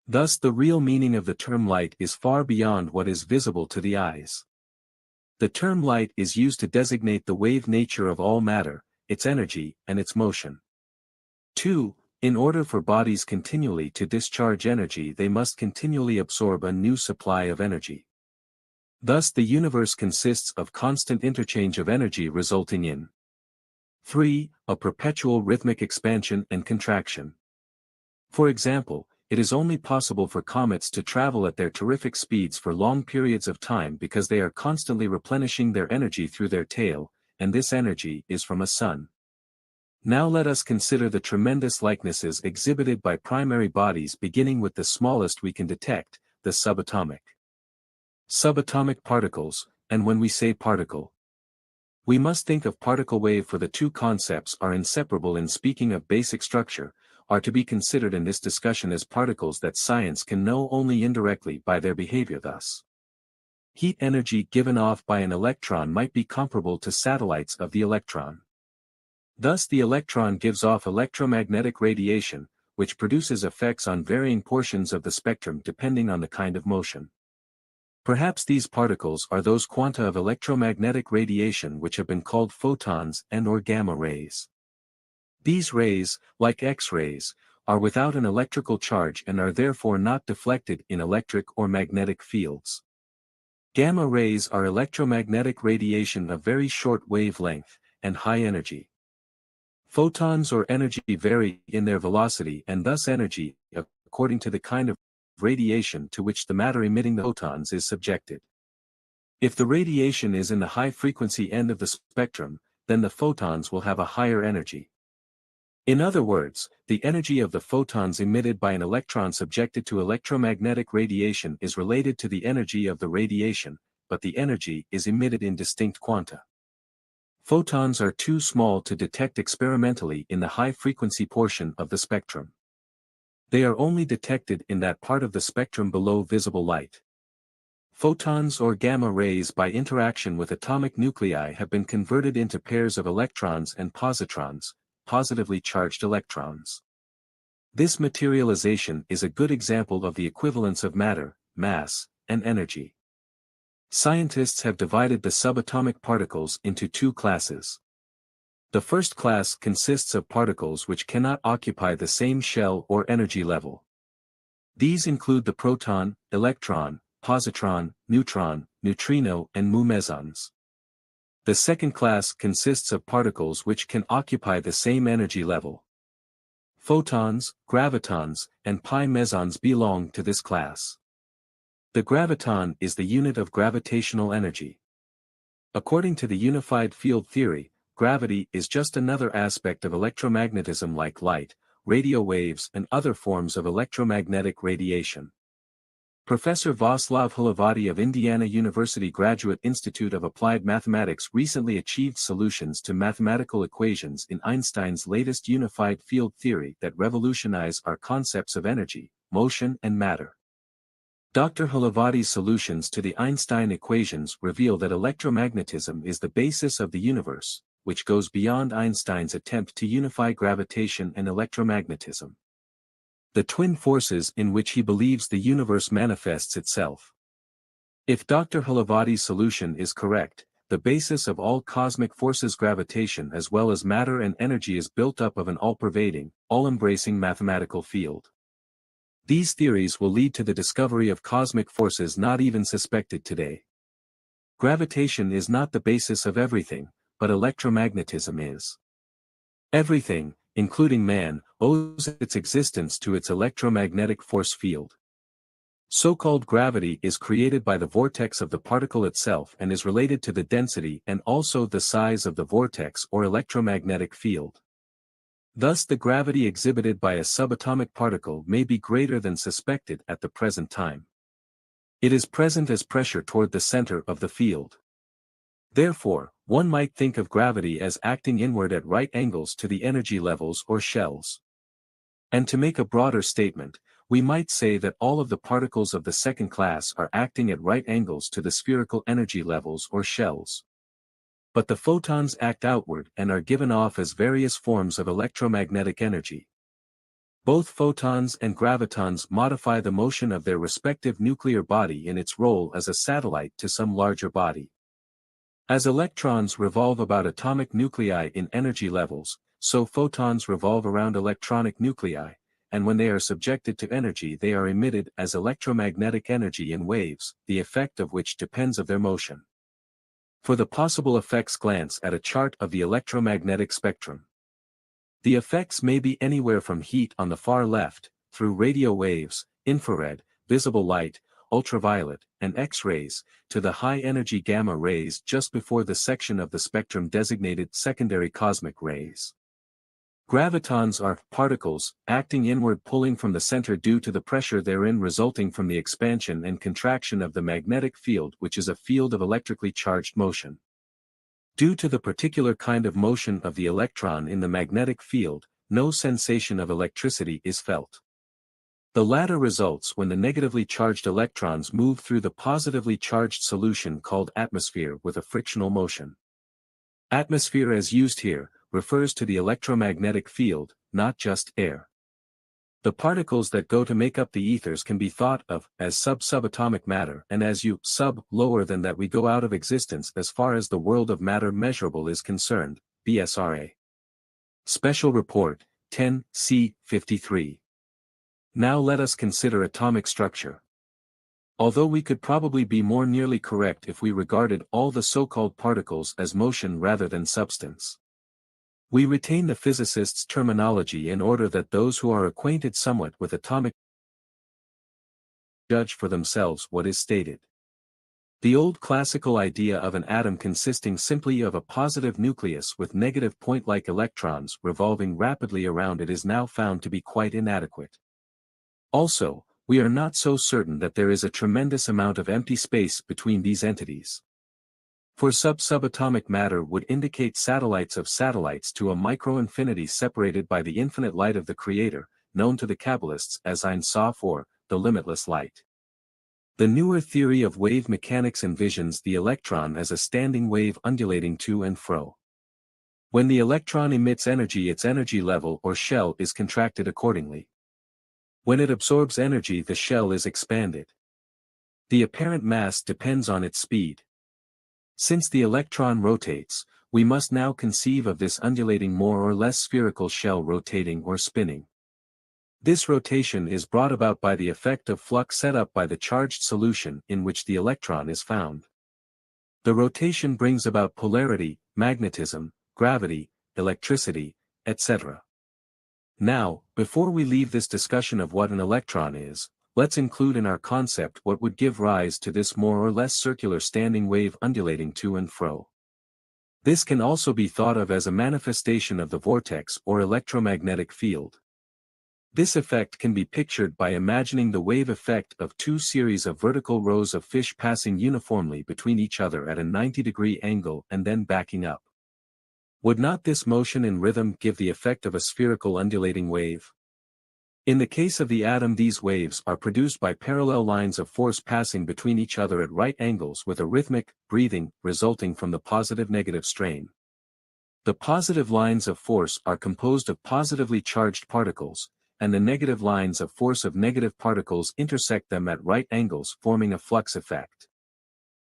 Thus the real meaning of the term light is far beyond what is visible to the eyes. The term light is used to designate the wave nature of all matter, its energy, and its motion. 2. In order for bodies continually to discharge energy, they must continually absorb a new supply of energy. Thus the universe consists of constant interchange of energy resulting in 3. A perpetual rhythmic expansion and contraction. For example, it is only possible for comets to travel at their terrific speeds for long periods of time because they are constantly replenishing their energy through their tail, and this energy is from a sun. Now let us consider the tremendous likenesses exhibited by primary bodies, beginning with the smallest we can detect, the subatomic. Subatomic particles, and when we say particle, we must think of particle wave, for the two concepts are inseparable in speaking of basic structure, are to be considered in this discussion as particles that science can know only indirectly by their behavior. Thus, heat energy given off by an electron might be comparable to satellites of the electron. Thus the electron gives off electromagnetic radiation, which produces effects on varying portions of the spectrum depending on the kind of motion. Perhaps these particles are those quanta of electromagnetic radiation which have been called photons and/or gamma rays. These rays, like X-rays, are without an electrical charge and are therefore not deflected in electric or magnetic fields. Gamma rays are electromagnetic radiation of very short wavelength and high energy. Photons or energy vary in their velocity and thus energy, according to the kind of radiation to which the matter emitting the photons is subjected. If the radiation is in the high-frequency end of the spectrum, then the photons will have a higher energy. In other words, the energy of the photons emitted by an electron subjected to electromagnetic radiation is related to the energy of the radiation, but the energy is emitted in distinct quanta. Photons are too small to detect experimentally in the high-frequency portion of the spectrum. They are only detected in that part of the spectrum below visible light. Photons or gamma rays by interaction with atomic nuclei have been converted into pairs of electrons and positrons, positively charged electrons. This materialization is a good example of the equivalence of matter, mass, and energy. Scientists have divided the subatomic particles into two classes. The first class consists of particles which cannot occupy the same shell or energy level. These include the proton, electron, positron, neutron, neutrino, and mu mesons. The second class consists of particles which can occupy the same energy level. Photons, gravitons, and pi mesons belong to this class. The graviton is the unit of gravitational energy. According to the unified field theory, gravity is just another aspect of electromagnetism like light, radio waves, and other forms of electromagnetic radiation. Professor Václav Hlavati of Indiana University Graduate Institute of Applied Mathematics recently achieved solutions to mathematical equations in Einstein's latest unified field theory that revolutionize our concepts of energy, motion and matter. Dr. Hlavati's solutions to the Einstein equations reveal that electromagnetism is the basis of the universe, which goes beyond Einstein's attempt to unify gravitation and electromagnetism, the twin forces in which he believes the universe manifests itself. If Dr. Hlavati's solution is correct, the basis of all cosmic forces, gravitation as well as matter and energy, is built up of an all-pervading, all-embracing mathematical field. These theories will lead to the discovery of cosmic forces not even suspected today. Gravitation is not the basis of everything, but electromagnetism is. Everything, including man, owes its existence to its electromagnetic force field. So-called gravity is created by the vortex of the particle itself and is related to the density and also the size of the vortex or electromagnetic field. Thus the gravity exhibited by a subatomic particle may be greater than suspected at the present time. It is present as pressure toward the center of the field. Therefore, one might think of gravity as acting inward at right angles to the energy levels or shells. And to make a broader statement, we might say that all of the particles of the second class are acting at right angles to the spherical energy levels or shells. But the photons act outward and are given off as various forms of electromagnetic energy. Both photons and gravitons modify the motion of their respective nuclear body in its role as a satellite to some larger body. As electrons revolve about atomic nuclei in energy levels, so photons revolve around electronic nuclei, and when they are subjected to energy they are emitted as electromagnetic energy in waves, the effect of which depends of their motion. For the possible effects, glance at a chart of the electromagnetic spectrum. The effects may be anywhere from heat on the far left, through radio waves, infrared, visible light, ultraviolet, and X-rays, to the high-energy gamma rays just before the section of the spectrum designated secondary cosmic rays. Gravitons are particles, acting inward, pulling from the center due to the pressure therein resulting from the expansion and contraction of the magnetic field, which is a field of electrically charged motion. Due to the particular kind of motion of the electron in the magnetic field, no sensation of electricity is felt. The latter results when the negatively charged electrons move through the positively charged solution called atmosphere with a frictional motion. Atmosphere, as used here, refers to the electromagnetic field, not just air. The particles that go to make up the ethers can be thought of as subatomic matter, and as lower than that we go out of existence as far as the world of matter measurable is concerned, BSRA. Special Report, 10, C. 53. Now let us consider atomic structure. Although we could probably be more nearly correct if we regarded all the so-called particles as motion rather than substance. We retain the physicist's terminology in order that those who are acquainted somewhat with atomic judge for themselves what is stated. The old classical idea of an atom consisting simply of a positive nucleus with negative point-like electrons revolving rapidly around it is now found to be quite inadequate. Also, we are not so certain that there is a tremendous amount of empty space between these entities. For subatomic matter would indicate satellites of satellites to a micro-infinity separated by the infinite light of the Creator, known to the Kabbalists as Ein Sof, or the limitless light. The newer theory of wave mechanics envisions the electron as a standing wave undulating to and fro. When the electron emits energy, its energy level or shell is contracted accordingly. When it absorbs energy, the shell is expanded. The apparent mass depends on its speed. Since the electron rotates, we must now conceive of this undulating more or less spherical shell rotating or spinning. This rotation is brought about by the effect of flux set up by the charged solution in which the electron is found. The rotation brings about polarity, magnetism, gravity, electricity, etc. Now, before we leave this discussion of what an electron is, let's include in our concept what would give rise to this more or less circular standing wave undulating to and fro. This can also be thought of as a manifestation of the vortex or electromagnetic field. This effect can be pictured by imagining the wave effect of two series of vertical rows of fish passing uniformly between each other at a 90-degree angle and then backing up. Would not this motion and rhythm give the effect of a spherical undulating wave? In the case of the atom, these waves are produced by parallel lines of force passing between each other at right angles with a rhythmic breathing resulting from the positive-negative strain. The positive lines of force are composed of positively charged particles, and the negative lines of force of negative particles intersect them at right angles, forming a flux effect.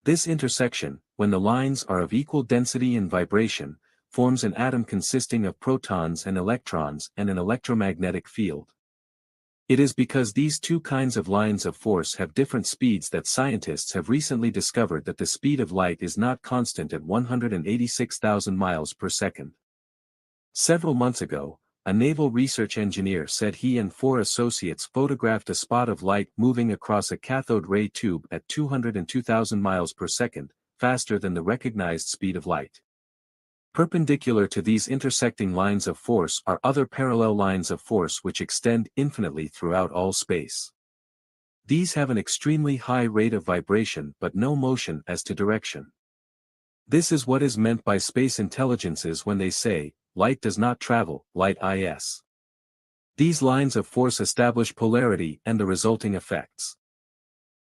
This intersection, when the lines are of equal density and vibration, forms an atom consisting of protons and electrons and an electromagnetic field. It is because these two kinds of lines of force have different speeds that scientists have recently discovered that the speed of light is not constant at 186,000 miles per second. Several months ago, a naval research engineer said he and 4 associates photographed a spot of light moving across a cathode ray tube at 202,000 miles per second, faster than the recognized speed of light. Perpendicular to these intersecting lines of force are other parallel lines of force which extend infinitely throughout all space. These have an extremely high rate of vibration but no motion as to direction. This is what is meant by space intelligences when they say, light does not travel, light is. These lines of force establish polarity and the resulting effects.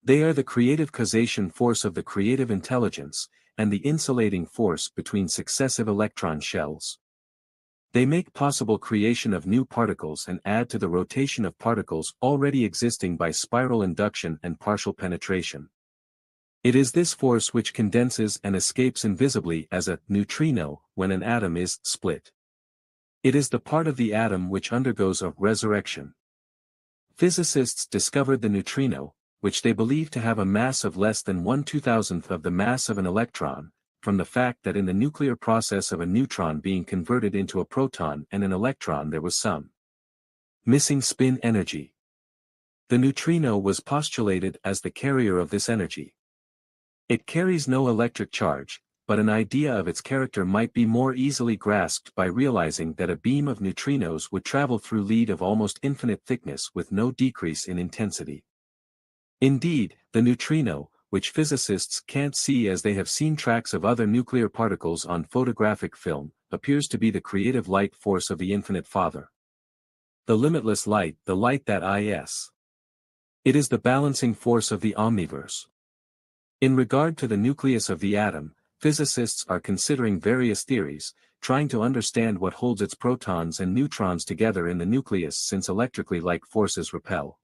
They are the creative causation force of the creative intelligence, and the insulating force between successive electron shells. They make possible creation of new particles and add to the rotation of particles already existing by spiral induction and partial penetration. It is this force which condenses and escapes invisibly as a neutrino when an atom is split. It is the part of the atom which undergoes a resurrection. Physicists discovered the neutrino, which they believe to have a mass of less than 1/2000th of the mass of an electron, from the fact that in the nuclear process of a neutron being converted into a proton and an electron there was some missing spin energy. The neutrino was postulated as the carrier of this energy. It carries no electric charge, but an idea of its character might be more easily grasped by realizing that a beam of neutrinos would travel through lead of almost infinite thickness with no decrease in intensity. Indeed, the neutrino, which physicists can't see as they have seen tracks of other nuclear particles on photographic film, appears to be the creative light force of the Infinite Father. The limitless light, the light that is. It is the balancing force of the omniverse. In regard to the nucleus of the atom, physicists are considering various theories, trying to understand what holds its protons and neutrons together in the nucleus since electrically like forces repel.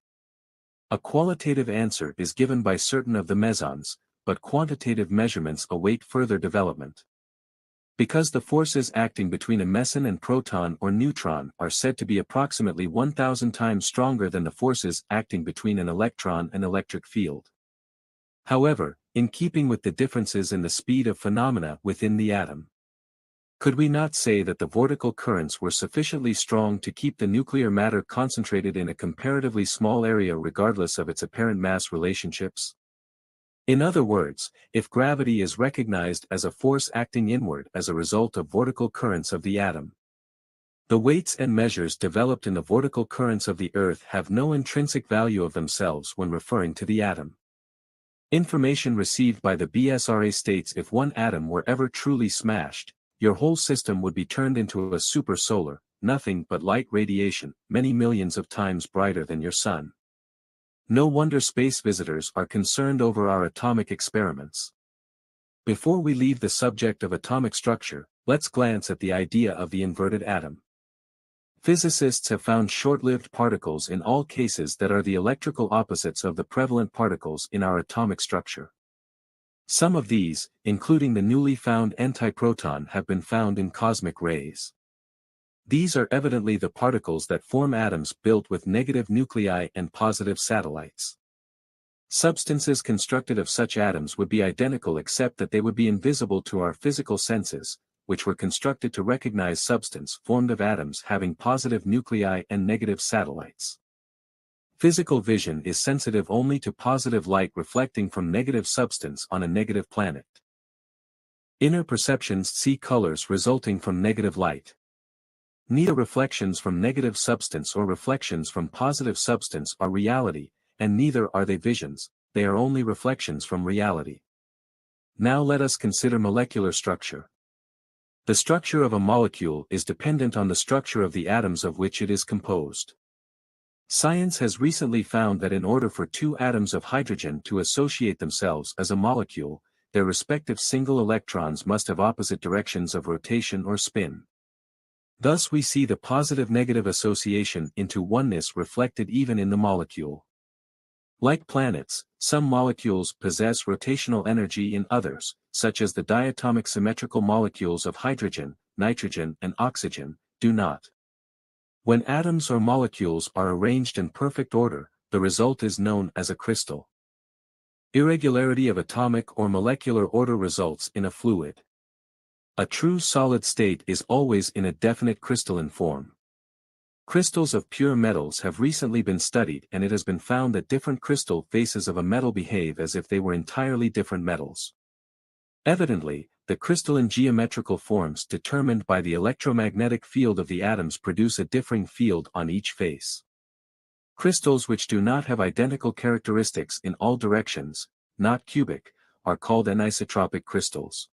A qualitative answer is given by certain of the mesons, but quantitative measurements await further development. Because the forces acting between a meson and proton or neutron are said to be approximately 1,000 times stronger than the forces acting between an electron and electric field. However, in keeping with the differences in the speed of phenomena within the atom, could we not say that the vortical currents were sufficiently strong to keep the nuclear matter concentrated in a comparatively small area regardless of its apparent mass relationships? In other words, if gravity is recognized as a force acting inward as a result of vortical currents of the atom, the weights and measures developed in the vortical currents of the Earth have no intrinsic value of themselves when referring to the atom. Information received by the BSRA states if one atom were ever truly smashed, your whole system would be turned into a supersolar, nothing but light radiation, many millions of times brighter than your sun. No wonder space visitors are concerned over our atomic experiments. Before we leave the subject of atomic structure, let's glance at the idea of the inverted atom. Physicists have found short-lived particles in all cases that are the electrical opposites of the prevalent particles in our atomic structure. Some of these, including the newly found antiproton, have been found in cosmic rays. These are evidently the particles that form atoms built with negative nuclei and positive satellites. Substances constructed of such atoms would be identical except that they would be invisible to our physical senses, which were constructed to recognize substance formed of atoms having positive nuclei and negative satellites. Physical vision is sensitive only to positive light reflecting from negative substance on a negative planet. Inner perceptions see colors resulting from negative light. Neither reflections from negative substance or reflections from positive substance are reality, and neither are they visions, they are only reflections from reality. Now let us consider molecular structure. The structure of a molecule is dependent on the structure of the atoms of which it is composed. Science has recently found that in order for two atoms of hydrogen to associate themselves as a molecule, their respective single electrons must have opposite directions of rotation or spin. Thus we see the positive-negative association into oneness reflected even in the molecule. Like planets, some molecules possess rotational energy in others, such as the diatomic symmetrical molecules of hydrogen, nitrogen and oxygen, do not. When atoms or molecules are arranged in perfect order, the result is known as a crystal. Irregularity of atomic or molecular order results in a fluid. A true solid state is always in a definite crystalline form. Crystals of pure metals have recently been studied, and it has been found that different crystal faces of a metal behave as if they were entirely different metals. Evidently, the crystalline geometrical forms determined by the electromagnetic field of the atoms produce a differing field on each face. Crystals which do not have identical characteristics in all directions, not cubic, are called anisotropic crystals.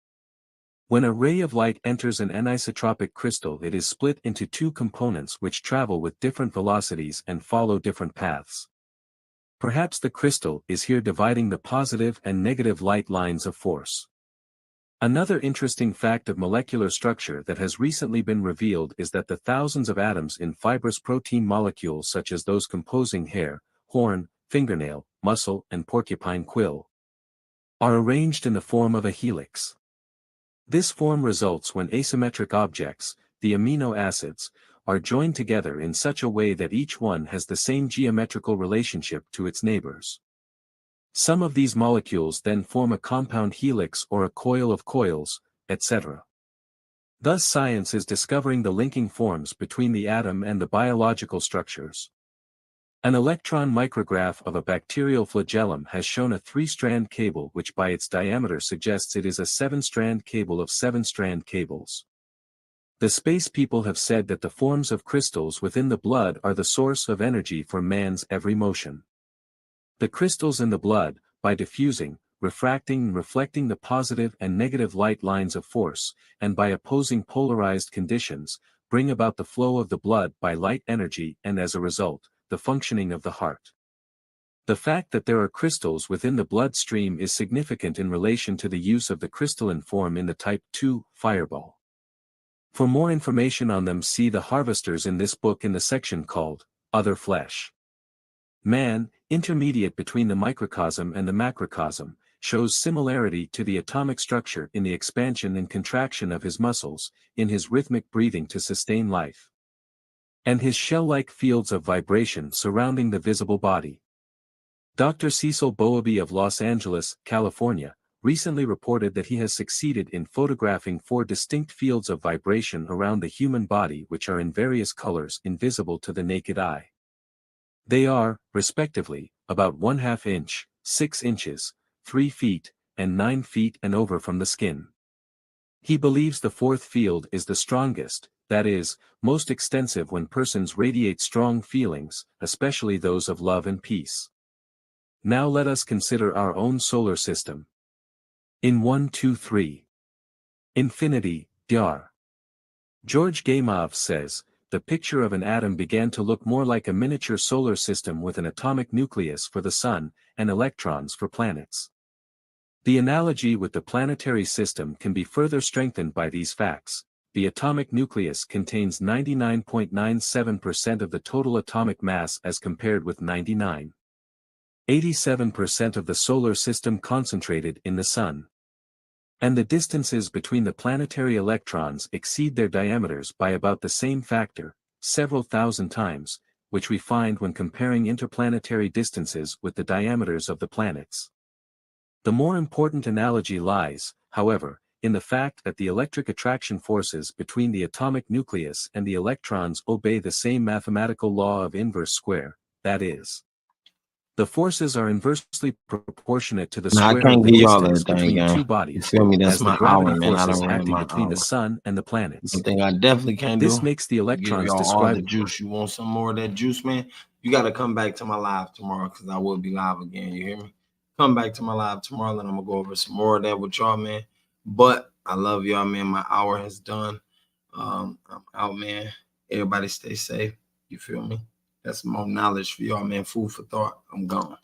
When a ray of light enters an anisotropic crystal, it is split into two components which travel with different velocities and follow different paths. Perhaps the crystal is here dividing the positive and negative light lines of force. Another interesting fact of molecular structure that has recently been revealed is that the thousands of atoms in fibrous protein molecules such as those composing hair, horn, fingernail, muscle and porcupine quill are arranged in the form of a helix. This form results when asymmetric objects, the amino acids, are joined together in such a way that each one has the same geometrical relationship to its neighbors. Some of these molecules then form a compound helix or a coil of coils, etc. Thus science is discovering the linking forms between the atom and the biological structures. An electron micrograph of a bacterial flagellum has shown a 3-strand cable which by its diameter suggests it is a 7-strand cable of 7-strand cables. The space people have said that the forms of crystals within the blood are the source of energy for man's every motion. The crystals in the blood, by diffusing, refracting and reflecting the positive and negative light lines of force, and by opposing polarized conditions, bring about the flow of the blood by light energy and as a result, the functioning of the heart. The fact that there are crystals within the blood stream is significant in relation to the use of the crystalline form in the type II fireball. For more information on them, see the harvesters in this book in the section called Other Flesh. Man, intermediate between the microcosm and the macrocosm, shows similarity to the atomic structure in the expansion and contraction of his muscles, in his rhythmic breathing to sustain life, and his shell-like fields of vibration surrounding the visible body. Dr. Cecil Boaby of Los Angeles, California, recently reported that he has succeeded in photographing 4 distinct fields of vibration around the human body which are in various colors invisible to the naked eye. They are, respectively, about 1/2 inch, 6 inches, 3 feet, and 9 feet and over from the skin. He believes the 4th field is the strongest, that is, most extensive when persons radiate strong feelings, especially those of love and peace. Now let us consider our own solar system. In 1, 2, 3. Infinity, Dr. George Gamow says, the picture of an atom began to look more like a miniature solar system with an atomic nucleus for the sun, and electrons for planets. The analogy with the planetary system can be further strengthened by these facts. The atomic nucleus contains 99.97% of the total atomic mass as compared with 99.87% of the solar system concentrated in the sun. And the distances between the planetary electrons exceed their diameters by about the same factor, several thousand times, which we find when comparing interplanetary distances with the diameters of the planets. The more important analogy lies, however, in the fact that the electric attraction forces between the atomic nucleus and the electrons obey the same mathematical law of inverse square, that is, The forces are inversely proportionate to the Nah, I square can't of the give y'all distance everything, between gang. two You bodies, feel me? That's as the my gravity hour, man. I forces done ran acting my between the hour. sun and the planets. One thing I definitely can't This do. makes the Give electrons y'all all the described. juice. You want some more of that juice, man? You got to come back to my live tomorrow because I will be live again. You hear me? Come back to my live tomorrow and I'm going to go over some more of that with y'all, man. But I love y'all, man. My hour has done. I'm out, man. Everybody stay safe. You feel me? That's more knowledge for y'all, man. Food for thought. I'm gone.